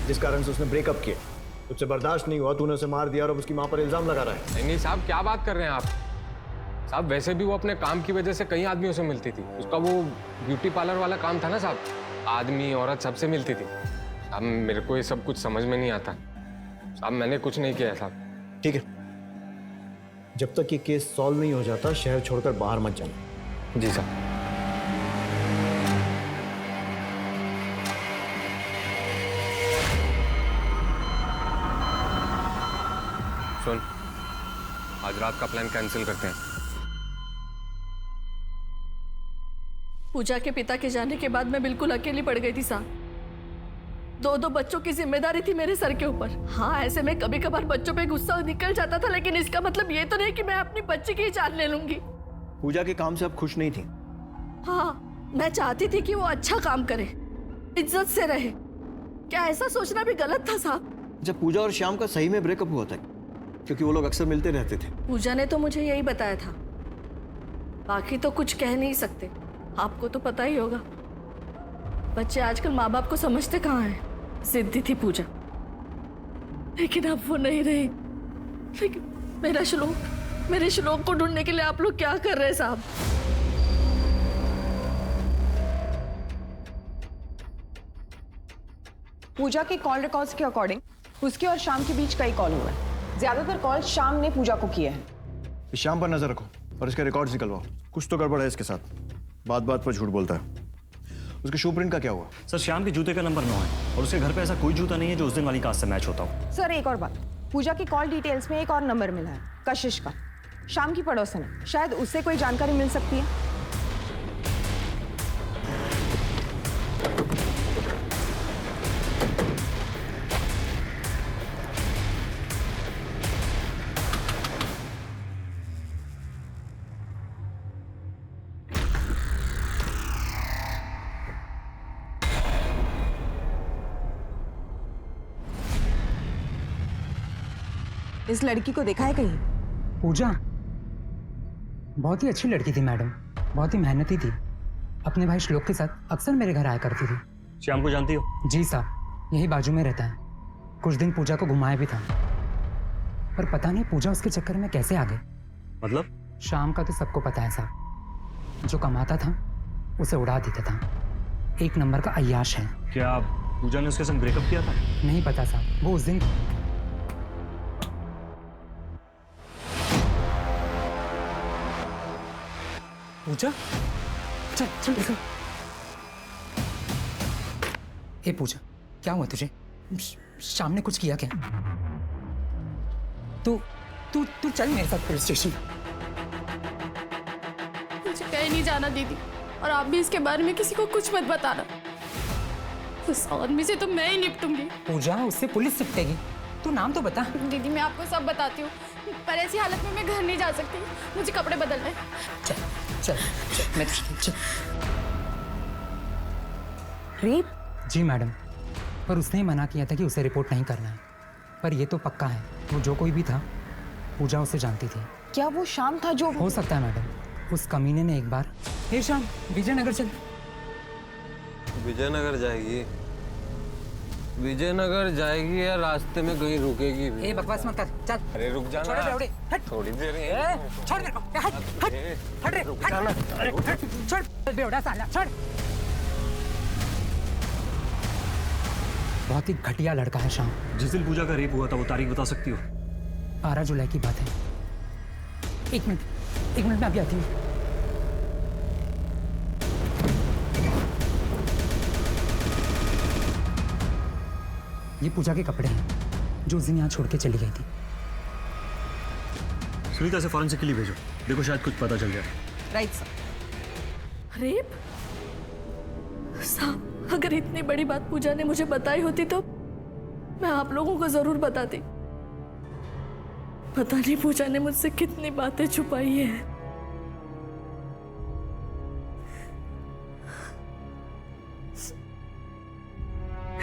जिस कारण से उसने ब्रेकअप किया। तुझसे बर्दाश्त नहीं हुआ, तूने उसे मार दिया और अब उसकी माँ पर इल्जाम लगा रहा है। नहीं साहब, क्या बात कर रहे हैं आप साहब? वैसे भी वो अपने काम की वजह से कई आदमियों से मिलती थी। उसका वो ब्यूटी पार्लर वाला काम था ना साहब, आदमी औरत सबसे मिलती थी। साहब मेरे को ये सब कुछ समझ में नहीं आता साहब, मैंने कुछ नहीं किया साहब। ठीक है, जब तक ये केस सॉल्व नहीं हो जाता शहर छोड़कर बाहर मत जाना। जी साहब। सुन, आज रात का प्लान कैंसिल करते हैं। पूजा के पिता के जाने के बाद मैं बिल्कुल अकेली पड़ गई थी साहब। दो बच्चों की जिम्मेदारी थी मेरे सर के ऊपर। हाँ, ऐसे में कभी कभार बच्चों पे गुस्सा निकल जाता था, लेकिन इसका मतलब ये तो नहीं कि मैं अपनी बच्ची की ही जान ले लूंगी। पूजा के काम से आप खुश नहीं थी? हाँ, मैं चाहती थी कि वो अच्छा काम करे, इज्जत से रहे। क्या ऐसा सोचना भी गलत था साहब? जब पूजा और श्याम का सही में ब्रेकअप हुआ था, क्योंकि वो लोग अक्सर मिलते रहते थे। पूजा ने तो मुझे यही बताया था, बाकी तो कुछ कह नहीं सकते। आपको तो पता ही होगा, बच्चे आजकल माँ बाप को समझते कहाँ हैं। जिद्दी थी पूजा, लेकिन अब वो नहीं रही। लेकिन मेरे श्लोक को ढूंढने के लिए आप लोग क्या कर रहे हैं साहब? पूजा के कॉल रिकॉर्ड्स के अकॉर्डिंग उसके और शाम के बीच कई कॉल हुए हैं। ज्यादातर कॉल शाम ने पूजा को किए हैं। इस शाम पर नजर रखो और इसके रिकॉर्ड्स निकलवाओ। कुछ तो गड़बड़ है इसके साथ, बात बात पर झूठ बोलता है। उसके शू प्रिंट का क्या हुआ? सर, श्याम के जूते का नंबर 9 है और उसके घर पे ऐसा कोई जूता नहीं है जो उस दिन वाली कास्ट से मैच होता हो। सर, एक और बात, पूजा की कॉल डिटेल्स में एक और नंबर मिला है, कशिश का। शाम की पड़ोसन है, शायद उससे कोई जानकारी मिल सकती है। इस लड़की को देखा है कहीं? पूजा बहुत ही अच्छी लड़की थी मैडम, बहुत ही मेहनती थी। अपने भाई श्लोक के साथ अक्सर मेरे घर आया करती थी। श्याम को जानती हो? जी साहब, यही बाजू में रहता है। कुछ दिन पूजा को घुमाया भी था, पर पता नहीं पूजा उसके चक्कर में कैसे आ गई। मतलब? शाम का तो सबको पता है साहब, जो कमाता था उसे उड़ा देता था। एक नंबर का अय्याश है। क्या पूजा ने उसके संग ब्रेकअप किया था? नहीं पता साहब, वो उस दिन पूजा चल चल देखो। ए पूजा, क्या हुआ तुझे? शाम ने कुछ किया क्या? तू तू तू चल मेरे साथ पुलिस स्टेशन। मुझे कहीं नहीं जाना दीदी, और आप भी इसके बारे में किसी को कुछ मत बताना। उस आदमी से तो मैं ही निपटूंगी। पूजा, उससे पुलिस निपटेगी। तू नाम तो बता। दीदी मैं आपको सब बताती हूँ, पर ऐसी हालत में मैं घर नहीं जा सकती। मुझे कपड़े बदलने हैं। चल चल चल मैं चल। रेप? जी मैडम, पर उसने ही मना किया था कि उसे रिपोर्ट नहीं करना है। पर ये तो पक्का है, वो जो कोई भी था पूजा उसे जानती थी। क्या वो शाम था जो? हो सकता है मैडम, उस कमीने ने एक बार। हे शाम, विजयनगर चल। विजयनगर जाएगी? विजयनगर जाएगी या रास्ते में कहीं रुकेगी भी? ए बकवास मत कर, चल। अरे रुक जाना, छोड़ बेवड़े, हट। थोड़ी देर छोड़ मेरे को, हट हट हट रे, रुक हट, जाना। हट, छोड़ बेवड़ा साला, छोड़। बहुत ही घटिया लड़का है शाम। जिस दिन पूजा का रेप हुआ था वो तारीख बता सकती हो? 12 जुलाई की बात है। एक मिनट मैं अभी आती हूँ। ये पूजा के कपड़े हैं जो उस दिन यहाँ छोड़ के चली गई थी। सुनीता से फॉरेंसिक के लिए भेजो, देखो शायद कुछ पता चल जाए। Right sir. रेप? साहब, अगर इतनी बड़ी बात पूजा ने मुझे बताई होती तो मैं आप लोगों को जरूर बताती। पता नहीं पूजा ने मुझसे कितनी बातें छुपाई है।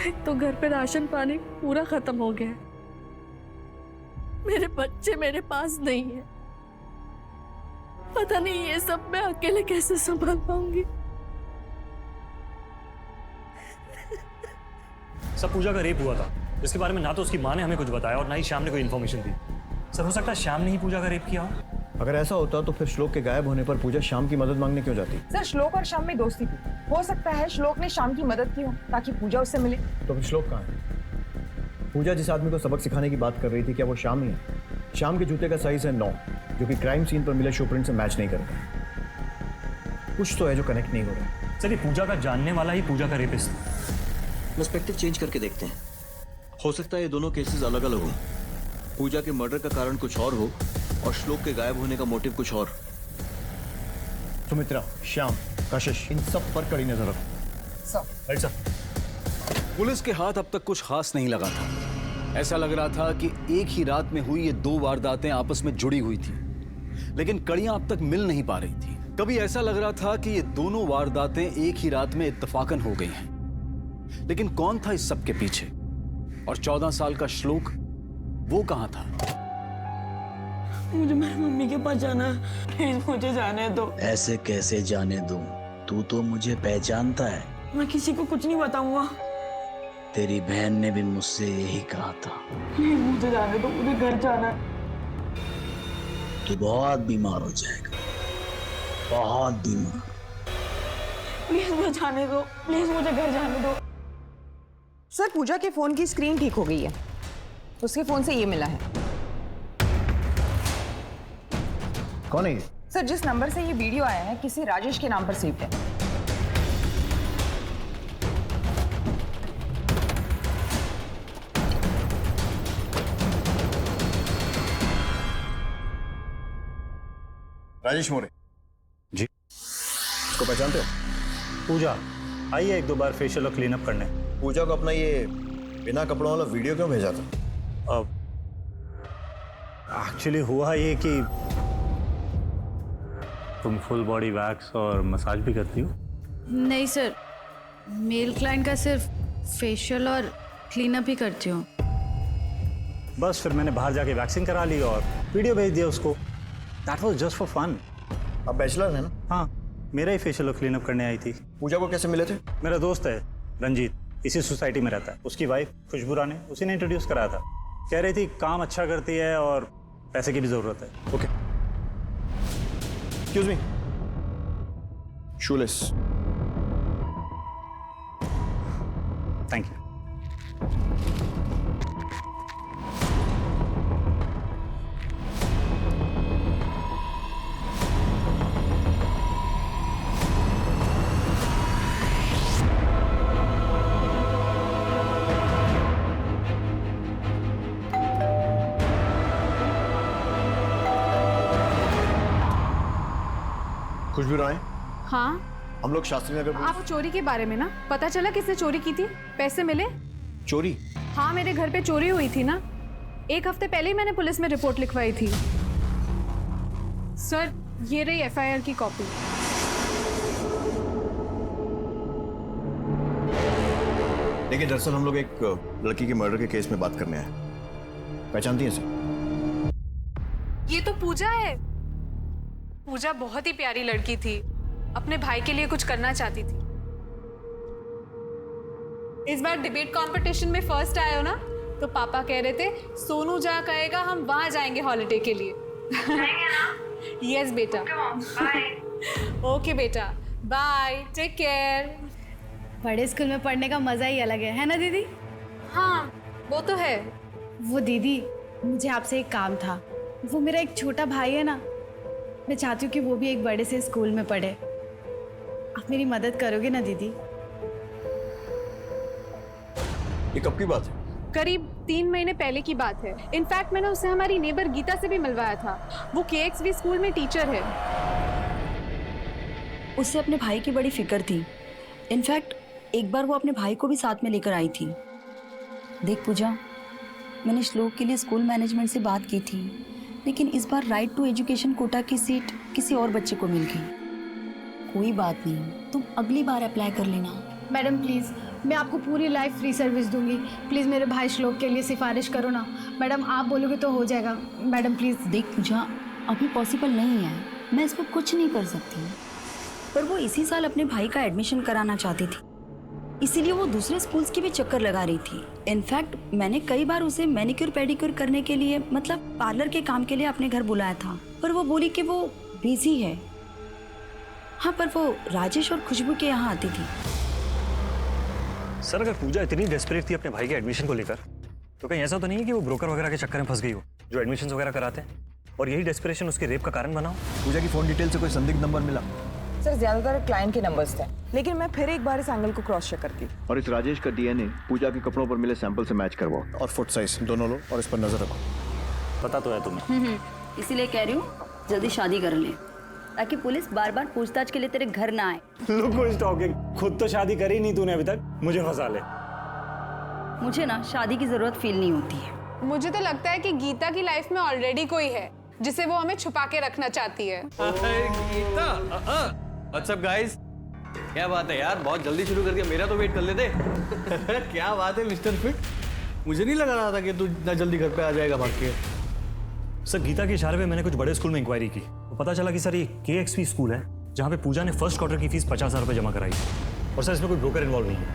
एक तो घर पे राशन पानी पूरा खत्म हो गया है, मेरे बच्चे मेरे पास नहीं है। पता नहीं ये सब मैं अकेले कैसे संभाल पाऊंगी। सर पूजा का रेप हुआ था, जिसके बारे में ना तो उसकी माँ ने हमें कुछ बताया और ना ही श्याम ने कोई इन्फॉर्मेशन दी। सर हो सकता है श्याम ने ही पूजा का रेप किया हो। अगर ऐसा होता तो फिर श्लोक के गायब होने पर पूजा श्याम की मदद मांगने क्यों जाती? सर श्लोक और श्याम में दोस्ती थी, हो सकता है श्लोक ने श्याम की मदद की हो ताकि पूजा उससे मिले। तो फिर श्लोक कहाँ है? पूजा जिस आदमी को सबक सिखाने की बात कर रही थी, क्या वो श्याम ही है? श्याम के जूते का साइज है 9, जो कि क्राइम सीन पर मिले शूप्रिंट से मैच नहीं करता। कुछ तो है जो कनेक्ट नहीं हो रहा। सर ये पूजा का जानने वाला ही पूजा का रेपिस्ट। पर्सपेक्टिव चेंज करके देखते हैं, हो सकता है ये दोनों केसेस अलग अलग हो। पूजा के मर्डर का कारण कुछ और हो और श्लोक के गायब होने का मोटिव कुछ और। सुमित्रा, श्याम, कशिश, इन सब पर कड़ी नजर रखो। Right sir. पुलिस के हाथ अब तक कुछ खास नहीं लगा था। ऐसा लग रहा था कि एक ही रात में हुई ये 2 वारदातें आपस में जुड़ी हुई थी, लेकिन कड़ियां अब तक मिल नहीं पा रही थी। कभी ऐसा लग रहा था कि ये दोनों वारदातें एक ही रात में इत्तेफाकन हो गई हैं, लेकिन कौन था इस सब के पीछे? और 14 साल का श्लोक, वो कहां था? मुझे मेरी मम्मी के पास जाना है, प्लीज मुझे जाने दो। ऐसे कैसे जाने दूं? तू तो मुझे पहचानता है। मैं किसी को कुछ नहीं बताऊंगा। तेरी बहन ने भी मुझसे यही कहा था। प्लीज मुझे जाने दो, मुझे घर जाना है। तू बहुत बीमार हो जाएगा, बहुत बीमार। प्लीज मुझे जाने दो, प्लीज मुझे घर जाने दो। सर पूजा के फोन की स्क्रीन ठीक हो गई है, उसके फोन से ये मिला है। कौन है ये? सर जिस नंबर से ये वीडियो आया है किसी राजेश के नाम पर सेव है। राजेश मोरे जी। उसको पहचानते हो? पूजा आई है 1-2 बार फेशियल और क्लीन अप करने। पूजा को अपना ये बिना कपड़ों वाला वीडियो क्यों भेजा था? अब एक्चुअली हुआ ये कि तुम फुल बॉडी वैक्स और मसाज भी करती हो? नहीं सर, मेल क्लाइंट का सिर्फ फेशियल और क्लीनअप ही करती हूँ। बस फिर मैंने बाहर जाके वैक्सिंग करा ली और वीडियो भेज दिया उसको। That was just for fun. आप बैचलर हैं ना? हाँ, मेरा ही फेशियल और क्लीन अप करने आई थी। पूजा को कैसे मिले थे? मेरा दोस्त है रंजीत, इसी सोसाइटी में रहता है। उसकी वाइफ खुशबू रानी, उसी ने इंट्रोड्यूस कराया था। कह रही थी काम अच्छा करती है और पैसे की भी जरूरत है। Okay, excuse me, shoelace. Thank you. Khushboo Rai, हाँ, हम लोग शास्त्री नगर पुलिस। आप चोरी के बारे में ना, पता चला किसने चोरी की थी? पैसे मिले? चोरी? हाँ, मेरे घर पे चोरी हुई थी ना, 1 हफ्ते पहले ही मैंने पुलिस में रिपोर्ट लिखवाई थी। सर ये रही FIR की कॉपी। देखिए, दरअसल हम लोग एक लड़की के मर्डर के केस में बात करने आए। पहचानती हैं सर? ये तो पूजा है। पूजा बहुत ही प्यारी लड़की थी, अपने भाई के लिए कुछ करना चाहती थी। इस बार डिबेट कंपटीशन में फर्स्ट आए हो ना, तो पापा कह रहे थे सोनू जहाँ कहेगा हम वहां जाएंगे हॉलिडे के लिए। यस बेटा। ओके बेटा, बाय, टेक केयर। बड़े स्कूल में पढ़ने का मज़ा ही अलग है ना दीदी? हाँ, वो तो है। वो दीदी, मुझे आपसे एक काम था। वो मेरा एक छोटा भाई है ना, मैं चाहती हूँ कि वो भी एक बड़े से स्कूल में पढ़े। आप मेरी मदद करोगे ना दीदी? ये कब की बात है? करीब 3 महीने पहले की बात है। इनफैक्ट मैंने उससे हमारी नेबर गीता से भी मिलवाया था। वो KXV स्कूल में टीचर है। उससे अपने भाई की बड़ी फिक्र थी। इनफैक्ट एक बार वो अपने भाई को भी साथ में लेकर आई थी। देख पूजा, मैंने श्लोक के लिए स्कूल मैनेजमेंट से बात की थी, लेकिन इस बार राइट टू एजुकेशन कोटा की सीट किसी और बच्चे को मिल गई। कोई बात नहीं, तुम अगली बार अप्लाई कर लेना। मैडम प्लीज़, मैं आपको पूरी लाइफ फ्री सर्विस दूंगी। प्लीज़ मेरे भाई श्लोक के लिए सिफारिश करो ना। मैडम आप बोलोगे तो हो जाएगा। Madam please. देख पूजा, अभी पॉसिबल नहीं है, मैं इसमें कुछ नहीं कर सकती, पर वो इसी साल अपने भाई का एडमिशन कराना चाहती थी। इसीलिए वो दूसरे स्कूल्स की भी चक्कर लगा रही थी। इनफैक्ट मैंने कई बार उसे मैनिक्योर पेडिक्योर करने के लिए, मतलब पार्लर के काम के लिए अपने घर बुलाया था, पर वो बोली कि वो बिजी है। हाँ, पर वो राजेश और खुशबू के यहाँ आती थी। सर, अगर पूजा इतनी डेस्परेट थी अपने भाई के एडमिशन को लेकर, तो कहीं ऐसा तो नहीं है कि वो ब्रोकर वगैरह के चक्कर में फंस गई हो, जो एडमिशन वगैरह कराते हैं, और यही डेस्परेशन उसके रेप का कारण बना हो? पूजा की फोन डिटेल से कोई संदिग्ध नंबर मिला? सर ज्यादातर क्लाइंट के नंबर्स थे, लेकिन मैं फिर एक बार इस एंगल को क्रॉस चेक करती हूँ। और इस राजेश का डीएनए पूजा के कपड़ों पर मिले सैंपल से मैच करवाओ और फुट साइज दोनों लो और इस पर नजर रखो। पता तो है तुम्हें। इसीलिए कह रही हूँ जल्दी शादी कर ले, ताकि पुलिस बार बार पूछताछ के लिए तेरे घर ना आए। लोग टॉकिंग, खुद तो शादी करी नहीं तूने अभी तक, मुझे फंसा ले। मुझे ना शादी की जरूरत फील नहीं होती है। मुझे तो लगता है कि गीता की लाइफ में ऑलरेडी कोई है जिसे वो हमें छुपा के रखना चाहती है। Gita, what's up guys? क्या बात है यार, बहुत जल्दी शुरू कर दिया, मेरा तो वेट कर लेते। क्या बात है मिस्टर फिट, मुझे नहीं लग रहा था कि तू इतना जल्दी घर पे आ जाएगा भाग के। सर, गीता के इशारे पे मैंने कुछ बड़े स्कूल में इंक्वायरी की, तो पता चला कि सर ये KXP स्कूल है, जहाँ पे पूजा ने फर्स्ट क्वार्टर की फीस 50,000 रुपये जमा कराई थी, और सर इसमें कोई ब्रोकर इन्वॉल्व नहीं है।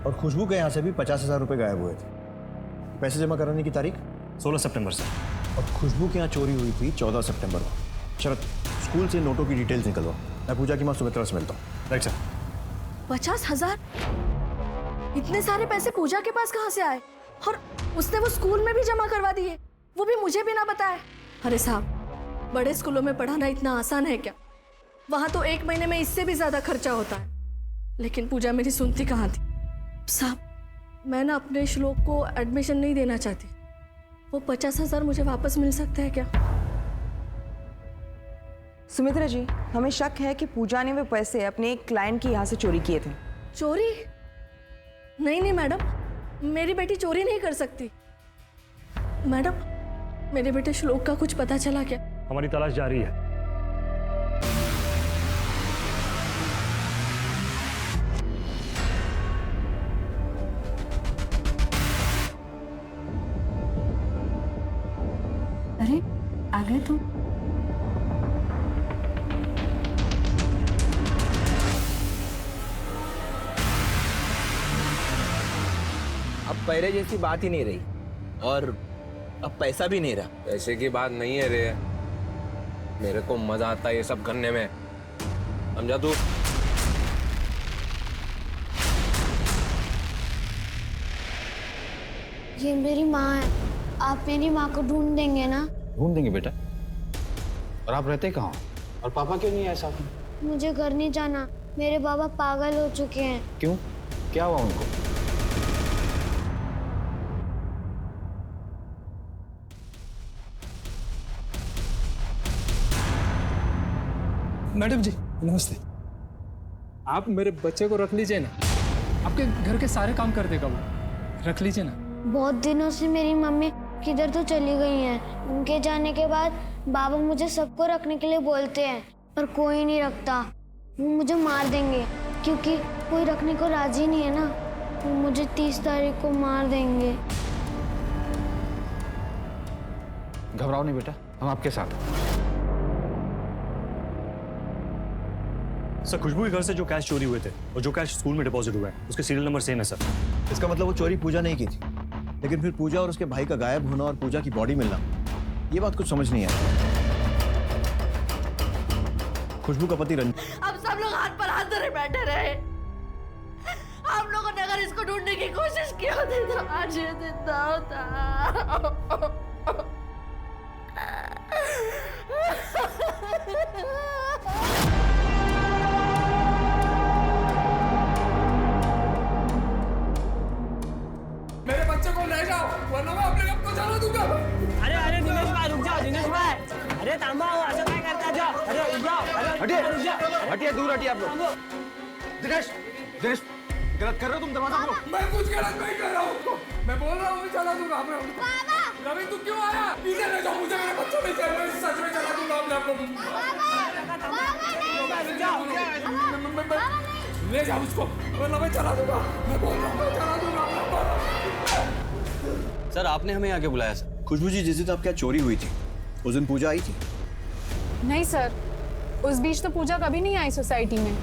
और खुशबू के यहाँ से भी 50,000 रुपये गायब हुए थे। पैसे जमा कराने की तारीख 16 सितंबर से। और खुशबू के यहाँ चोरी हुई थी 14 सितंबर को। शरद, स्कूल से नोटों की डिटेल्स निकलवा, मैं पूजा की माँ सुमित्रा से मिलता हूँ। Right sir. 50,000? इतने सारे पैसे पूजा के पास कहाँ से आए? और उसने वो स्कूल में भी जमा करवा दिए, वो भी मुझे भी ना बताए। अरे साहब, बड़े स्कूलों में पढ़ाना इतना आसान है क्या? वहां तो 1 महीने में इससे भी ज्यादा खर्चा होता है। लेकिन पूजा मेरी सुनती कहाँ थी? साहब, मैं ना अपने श्लोक को एडमिशन नहीं देना चाहती। वो 50,000 मुझे वापस मिल सकते हैं क्या? सुमित्रा जी, हमें शक है कि पूजा ने वे पैसे अपने एक क्लाइंट के यहाँ से चोरी किए थे। चोरी? नहीं मैडम, मेरी बेटी चोरी नहीं कर सकती। मैडम, मेरे बेटे श्लोक का कुछ पता चला क्या? हमारी तलाश जारी है। अरे आ गए तुम? अब पहले जैसी बात ही नहीं रही, और अब पैसा भी नहीं रहा। पैसे की बात नहीं है रे, मेरे को मजा आता है ये सब करने में, समझा तू? ये मेरी माँ है, आप मेरी माँ को ढूंढ देंगे ना? ढूंढ देंगे बेटा। और आप रहते कहाँ? और पापा क्यों नहीं आए साथ में? मुझे घर नहीं जाना, मेरे बाबा पागल हो चुके हैं। क्यों, क्या हुआ उनको? मैडम जी नमस्ते। आप मेरे बच्चे को रख लीजिए ना, आपके घर के सारे काम कर देगा वो, रख लीजिए ना। बहुत दिनों से मेरी मम्मी किधर तो चली गई हैं। उनके जाने के बाद बाबा मुझे सबको रखने के लिए बोलते हैं, पर कोई नहीं रखता। वो मुझे मार देंगे, क्योंकि कोई रखने को राजी नहीं है ना। वो मुझे 30 तारीख को मार देंगे। घबराओ नहीं बेटा, हम आपके साथ हैं। सर, खुशबू के घर से जो कैश चोरी हुए थे और जो कैश स्कूल में डिपॉजिट हुआ है, उसके सीरियल नंबर सेम है सर। इसका मतलब वो चोरी पूजा नहीं की थी, लेकिन फिर पूजा और उसके भाई का गायब होना और पूजा की बॉडी मिलना, ये बात कुछ समझ नहीं आई। खुशबू का पति रंजीत। अब सब लोग हाथ पर हाथ धरे बैठे रहे। आप लोगों ने अगर इसको ढूंढने की कोशिश की होती तो आज ये दिन ना होता। मेरे बच्चे को ले जाओ, वरना मैं अपने आप को जला दूंगा। अरे दिनेश भाई रुक जाओ, दिनेश भाई। अरे थांबा, असं काय करता? जाओ, अरे रुक जाओ, हटिए, रुक जाओ। हटिए, दूर हटिए आप लोग। दिनेश, दिनेश, गलत कर रहे हो तुम, दरवाजा खोलो। मैं कुछ गलत नहीं कर रहा हूँ, मैं बोल रहा हूँ मैं चला दूंगा अपने आप को। रवि तू क्यों आया? पीछे ले जाओ मुझे, मेरे बच्चों में से मैं सच में चला दूंगा अपने आप को। ले जाओ उसको, वरना मैं चला दूंगा। मैं बोल रहा हूँ मैं चला दूंगा अपने आप को। सर, आपने हमें आगे बुलाया सर। खुशबू जी, जिस दिन आपके यहाँ चोरी हुई थी उस दिन पूजा आई थी? नहीं सर, उस बीच तो पूजा कभी नहीं आई सोसाइटी में।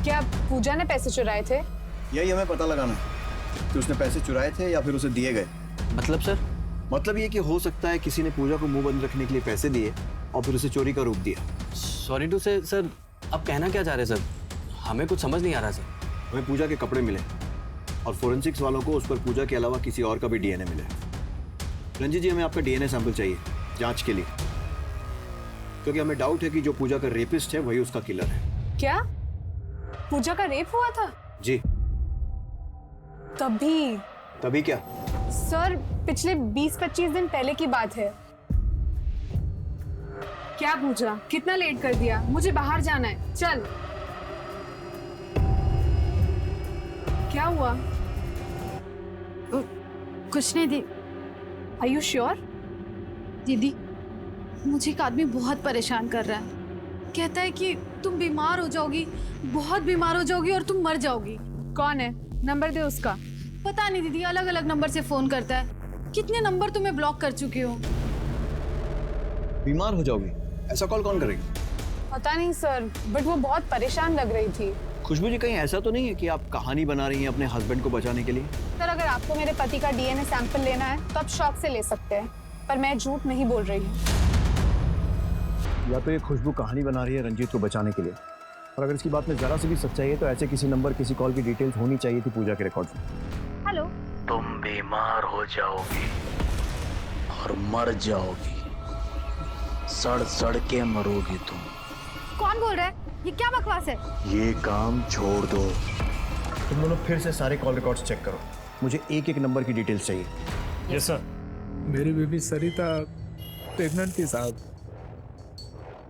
क्या पूजा ने पैसे चुराए थे? यही हमें पता लगाना है कि उसने पैसे चुराए थे या फिर उसे दिए गए। मतलब सर? मतलब ये कि हो सकता है किसी ने पूजा को मुंह बंद रखने के लिए पैसे दिए और फिर उसे चोरी का रूप दिया। सॉरी टू से सर, आप कहना क्या चाह रहे हैं सर? हमें कुछ समझ नहीं आ रहा सर। हमें पूजा के कपड़े मिले और फोरेंसिक्स वालों को उस पर पूजा के अलावा किसी और का भी डीएनए मिला। रंजीत जी, हमें आपका डीएनए सैंपल चाहिए जांच के लिए, क्योंकि हमें डाउट है कि जो पूजा का रेपिस्ट है वही उसका किलर है। क्या पूजा का रेप हुआ था? जी। तभी क्या? सर पिछले 20-25 दिन पहले की बात है। क्या पूजा, कितना लेट कर दिया? मुझे बाहर जाना है, चल। क्या हुआ? कुछ नहीं दी। Are you sure? दीदी, मुझे एक आदमी बहुत परेशान कर रहा है। कहता है कि तुम बीमार हो जाओगी, बहुत बीमार हो जाओगी और तुम मर जाओगी। कौन है? नंबर दे उसका। पता नहीं दीदी, अलग अलग नंबर से फोन करता है। कितने नंबर तुम्हें ब्लॉक कर चुकी हो। बीमार हो जाओगी? ऐसा कॉल कौन करेगी? पता नहीं सर, बट वो बहुत परेशान लग रही थी। खुशबू जी, कहीं ऐसा तो नहीं है कि आप कहानी बना रही हैं अपने हस्बैंड को बचाने के लिए? सर अगर आपको मेरे पति का डीएनए सैंपल लेना है तो आप शौक से ले सकते हैं, पर मैं झूठ नहीं बोल रही हूँ। या तो ये खुशबू कहानी बना रही है रंजीत को बचाने के लिए, और अगर इसकी बात में जरा सी भी सच्चाई है तो ऐसे किसी नंबर, किसी कॉल की डिटेल्स होनी चाहिए थी पूजा के रिकॉर्ड में। हेलो। तुम बीमार हो जाओगी और मर जाओगी, सड़ सड़ के मरोगी तुम। कौन बोल रहा है? ये क्या बकवास है? ये काम छोड़ दो। तुम दोनों फिर से सारे कॉल रिकॉर्ड्स चेक करो, मुझे एक एक नंबर की डिटेल्स चाहिए। Yes sir. मेरी बेबी सरिता प्रेग्नेंट थी साहब,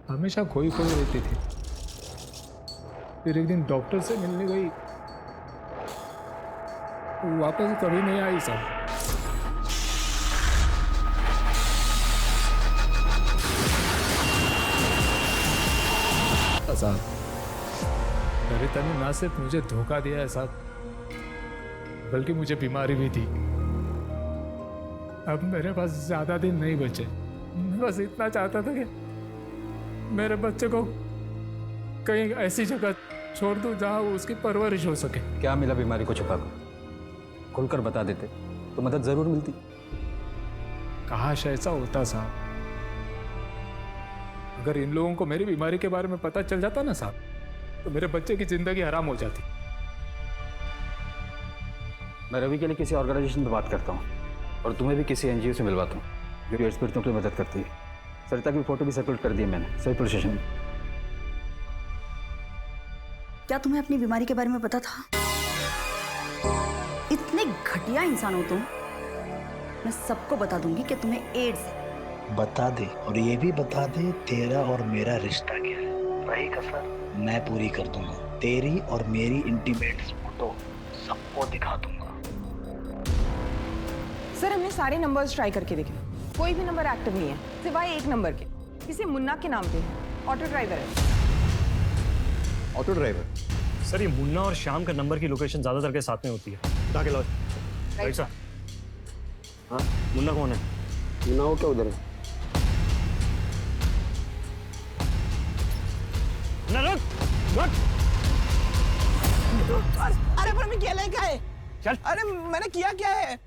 हमेशा खोई खोई रहती थी। फिर एक दिन डॉक्टर से मिलने गई, वापस कभी नहीं आई साहब। साहब, सरिता ने ना सिर्फ मुझे धोखा दिया है साहब, बल्कि मुझे बीमारी भी थी। अब मेरे पास ज्यादा दिन नहीं बचे। मैं बस इतना चाहता था कि मेरे बच्चे को कहीं ऐसी जगह छोड़ दूं जहां उसकी परवरिश हो सके। क्या मिला बीमारी को छुपा कर? खुलकर बता देते तो मदद जरूर मिलती। काश ऐसा होता साहब। अगर इन लोगों को मेरी बीमारी के बारे में पता चल जाता ना साहब, तो मेरे बच्चे की जिंदगी हराम हो जाती। मैं रवि के लिए किसी ऑर्गेनाइजेशन में बात करता हूँ और तुम्हें भी किसी एनजीओ से मिलवाता हूँ जो एड्स पीड़ितों की मदद करती है। सरिता की फोटो भी सर्कुलेट कर दी है मैंने सभी पुलिस स्टेशन में। क्या तुम्हें अपनी बीमारी के बारे में पता था? इतने घटिया इंसान हो तुम। मैं सबको बता दूंगी कि तुम्हें एड्स है। बता दे, और ये भी बता दे तेरा और मेरा रिश्ता क्या है। रही कसर मैं पूरी कर दूंगा। तेरी और मेरी इंटीमेट फोटो सबको दिखा दूंगा। सर हमने सारे नंबर्स ट्राई करके देखे, कोई भी नंबर एक्टिव नहीं है सिवाय एक नंबर के। किसी मुन्ना के नाम पे है, ऑटो ड्राइवर है। Auto driver? सर ये मुन्ना और श्याम का नंबर की लोकेशन ज्यादातर के साथ में होती है। ताकि लॉज राइट सर। हाँ, मुन्ना कौन है? मुन्ना वो क्या उधर है? अरे पर मैं क्या लेके आए? चल। अरे मैंने किया क्या है?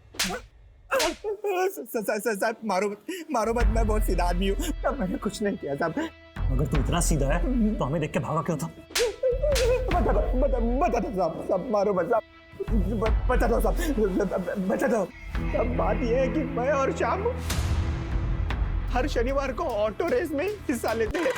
साहब मारो मत, मैं बहुत सीधा आदमी हूँ। मैंने कुछ नहीं किया साहब। अगर तू इतना सीधा है तो हमें देख के भागा क्यों था? बता दो साहब, मारो मत साहब, बता दो साहब, बता दो। अब बात यह है कि मैं और श्याम हर शनिवार को ऑटो रेस में हिस्सा लेते हैं।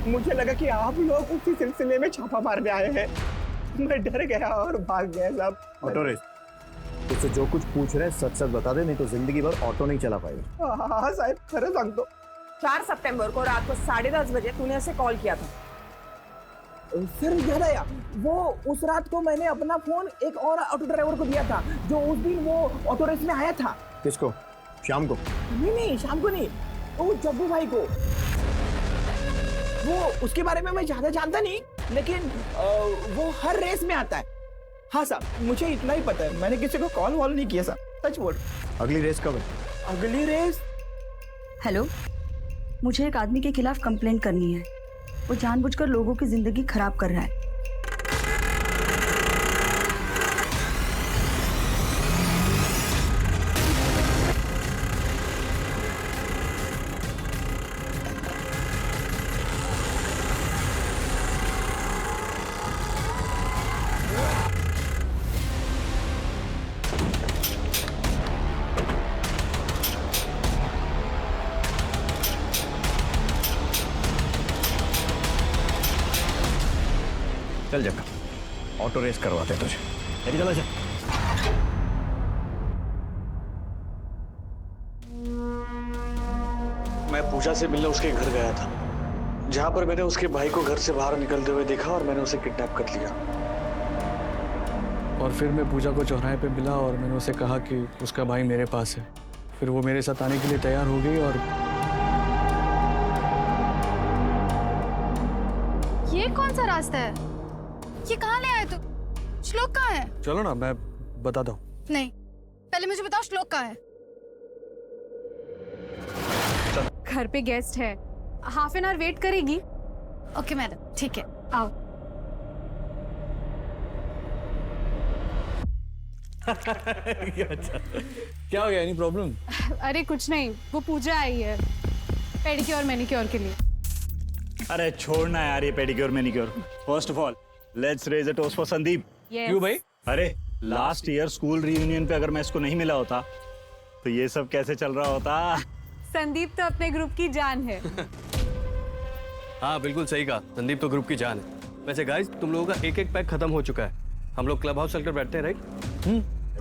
मुझे लगा कि आप लोग उसी सिलसिले में छापा मारने आए हैं। मैं डर गया और भाग गया साहब। Auto race? तुझसे जो कुछ पूछ रहे हैं सच सच बता दे, नहीं तो जिंदगी भर ऑटो नहीं चला पाएगा। हाँ साहब, खरं सांगतो। 4 सितंबर को रात को 10:30 बजे तूने उसे कॉल किया था। सर याद आया, वो उस रात को मैंने अपना फोन एक और ऑटो ड्राइवर को दिया था जो उस दिन वो ऑटो रेस में आया था। किसको? शाम को? नहीं शाम को नहीं, वो जग्गू भाई को। वो उसके बारे में मैं ज्यादा जानता नहीं, लेकिन वो हर रेस में आता है। हाँ साहब, मुझे इतना ही पता है, मैंने किसी को कॉल वॉल नहीं किया साहब, सच बोल। अगली रेस कब है? अगली रेस? हेलो, मुझे एक आदमी के खिलाफ कंप्लेंट करनी है। वो जानबूझकर लोगों की जिंदगी खराब कर रहा है। चल जग्गा, ऑटो रेस करवाते हैं तुझे। मेरी चला जा। मैं पूजा से मिलने उसके घर गया था, जहां पर मैंने उसके भाई को घर से बाहर निकलते हुए देखा और मैंने उसे किडनैप कर लिया। और फिर मैं पूजा को चौराहे पे मिला और मैंने उसे कहा कि उसका भाई मेरे पास है। फिर वो मेरे साथ आने के लिए तैयार हो गई। और ये कौन सा रास्ता है? ये कहाँ ले आए तू? श्लोक कहाँ है? चलो ना, मैं बताता हूँ। नहीं, पहले मुझे बताओ श्लोक कहाँ है? घर पे गेस्ट है, हाफ एन आवर वेट करेगी। ओके मैडम, ठीक है, आओ। अच्छा, क्या हो गया? Any problem? अरे कुछ नहीं, वो पूजा आई है पेडिक्योर मैनिक्योर के लिए। अरे छोड़ना यार ये pedicure manicure. First of all let's raise a toast for Sandeep. क्यों भाई? अरे लास्ट ईयर स्कूल रीयूनियन पे अगर मैं इसको नहीं मिला होता तो ये सब कैसे चल रहा होता। संदीप तो अपने ग्रुप की जान है। हाँ बिल्कुल सही कहा, संदीप तो ग्रुप की जान है। वैसे गाइस, तुम लोगों का एक एक पैक खत्म हो चुका है। हम लोग क्लब हाउस चलकर बैठते हैं, राइट?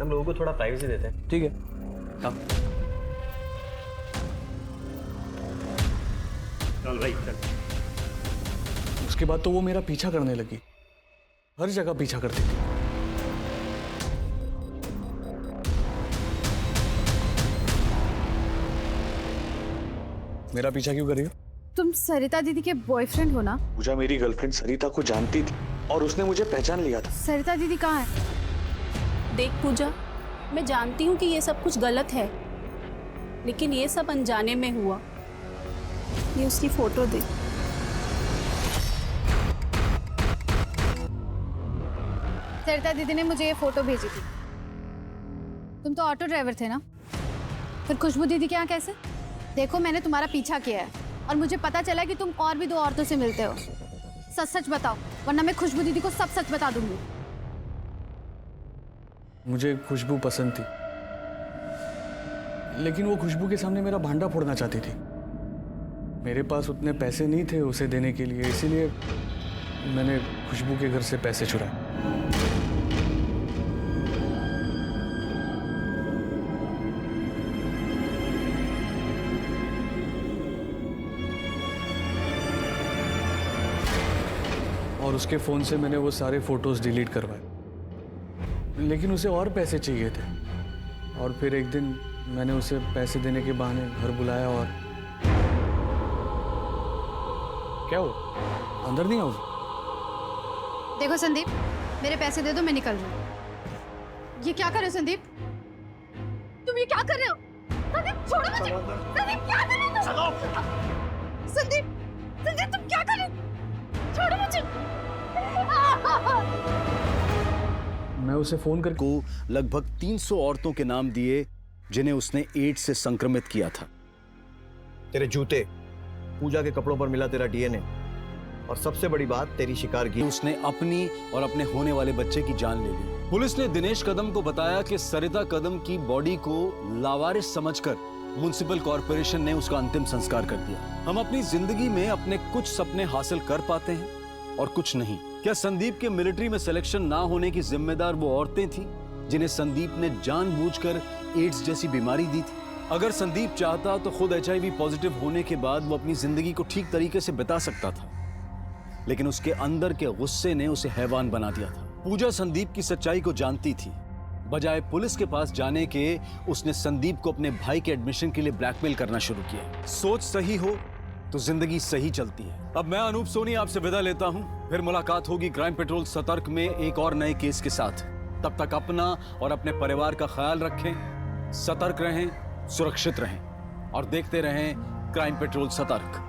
हम लोगों को थोड़ा प्राइवेसी देते हैं। ठीक है, हाँ। चल भाई चल। उसके बाद तो वो मेरा पीछा करने लगी, हर जगह पीछा करती थी। मेरा पीछा क्यों कर रही हो? तुम सरिता दीदी के बॉयफ्रेंड हो ना? पूजा मेरी गर्लफ्रेंड सरिता को जानती थी और उसने मुझे पहचान लिया था। सरिता दीदी कहाँ है? देख पूजा, मैं जानती हूँ कि ये सब कुछ गलत है, लेकिन ये सब अनजाने में हुआ। ये उसकी फोटो दे। सरिता दीदी ने मुझे ये फोटो भेजी थी। तुम तो ऑटो ड्राइवर थे ना? फिर खुशबू दीदी के यहाँ कैसे? देखो, मैंने तुम्हारा पीछा किया है और मुझे पता चला कि तुम और भी 2 औरतों से मिलते हो। सच सच बताओ, वरना मैं खुशबू दीदी को सब सच बता दूंगी। मुझे खुशबू पसंद थी, लेकिन वो खुशबू के सामने मेरा भांडा फोड़ना चाहती थी। मेरे पास उतने पैसे नहीं थे उसे देने के लिए, इसीलिए मैंने खुशबू के घर से पैसे चुराए। और उसके फ़ोन से मैंने वो सारे फोटोज डिलीट करवाए, लेकिन उसे और पैसे चाहिए थे। और फिर एक दिन मैंने उसे पैसे देने के बहाने घर बुलाया और क्या हो, अंदर नहीं आओगे? देखो संदीप, मेरे पैसे दे दो, मैं निकल रही हूँ। ये क्या कर रहे हो संदीप? तुम ये क्या कर रहे हो? संदीप छोड़ो मुझे। संदीप क्या कर रहे हो तुम? संदीप, संदीप तुम क्या कर रहे हो? छोड़ो मुझे। मैं उसे फोन करके को लगभग 300 औरतों के नाम दिए जिन्हें उसने एड्स से संक्रमित किया था। तेरे जूते, पूजा के कपड़ों पर मिला तेरा डीएनए, और सबसे बड़ी बात तेरी शिकार की। उसने अपनी और अपने होने वाले बच्चे की जान ले ली। पुलिस ने दिनेश कदम को बताया कि सरिता कदम की बॉडी को लावारिस समझकर म्युनिसिपल कॉर्पोरेशन ने उसका अंतिम संस्कार कर दिया। हम अपनी जिंदगी में अपने कुछ सपने हासिल कर पाते हैं और कुछ नहीं। क्या संदीप के मिलिट्री में सिलेक्शन ना होने की जिम्मेदार वो औरतें थी जिन्हें संदीप ने जानबूझकर एड्स जैसी बीमारी दी थी? अगर संदीप चाहता तो खुद HIV पॉजिटिव होने के बाद वो अपनी जिंदगी को ठीक तरीके से बिता सकता था, लेकिन उसके अंदर के गुस्से ने उसे हैवान बना दिया था। पूजा संदीप की सच्चाई को जानती थी। बजाय पुलिस के पास जाने के उसने संदीप को अपने भाई के एडमिशन के लिए ब्लैकमेल करना शुरू किया। सोच सही हो तो जिंदगी सही चलती है। अब मैं अनूप सोनी आपसे विदा लेता हूं, फिर मुलाकात होगी क्राइम पेट्रोल सतर्क में एक और नए केस के साथ। तब तक अपना और अपने परिवार का ख्याल रखें, सतर्क रहें, सुरक्षित रहें और देखते रहें क्राइम पेट्रोल सतर्क।